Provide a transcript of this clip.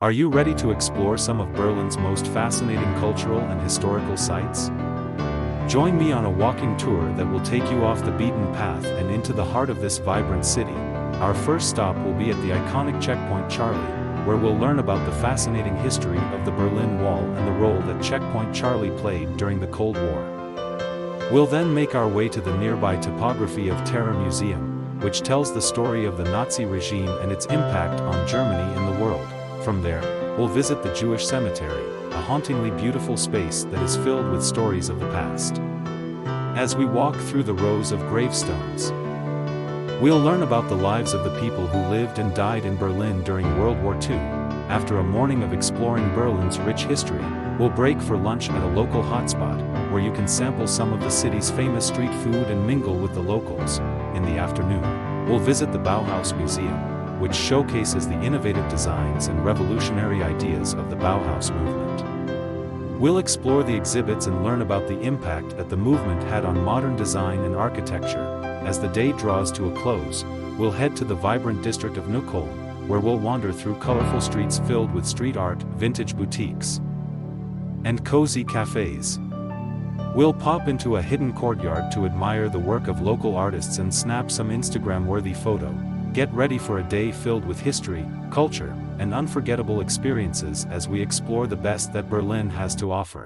Are you ready to explore some of Berlin's most fascinating cultural and historical sites? Join me on a walking tour that will take you off the beaten path and into the heart of this vibrant city. Our first stop will be at the iconic Checkpoint Charlie, where we'll learn about the fascinating history of the Berlin Wall and the role that Checkpoint Charlie played during the Cold War. We'll then make our way to the nearby Topography of Terror Museum, which tells the story of the Nazi regime and its impact on Germany and the world. From there, we'll visit the Jewish cemetery, a hauntingly beautiful space that is filled with stories of the past. As we walk through the rows of gravestones, we'll learn about the lives of the people who lived and died in Berlin during World War II. After a morning of exploring Berlin's rich history, we'll break for lunch at a local hotspot, where you can sample some of the city's famous street food and mingle with the locals. In the afternoon, we'll visit the Bauhaus Museum, which showcases the innovative designs and revolutionary ideas of the Bauhaus movement. We'll explore the exhibits and learn about the impact that the movement had on modern design and architecture. As the day draws to a close, we'll head to the vibrant district of Neukölln, where we'll wander through colorful streets filled with street art, vintage boutiques, and cozy cafes. We'll pop into a hidden courtyard to admire the work of local artists and snap some Instagram-worthy photo. Get ready for a day filled with history, culture, and unforgettable experiences as we explore the best that Berlin has to offer.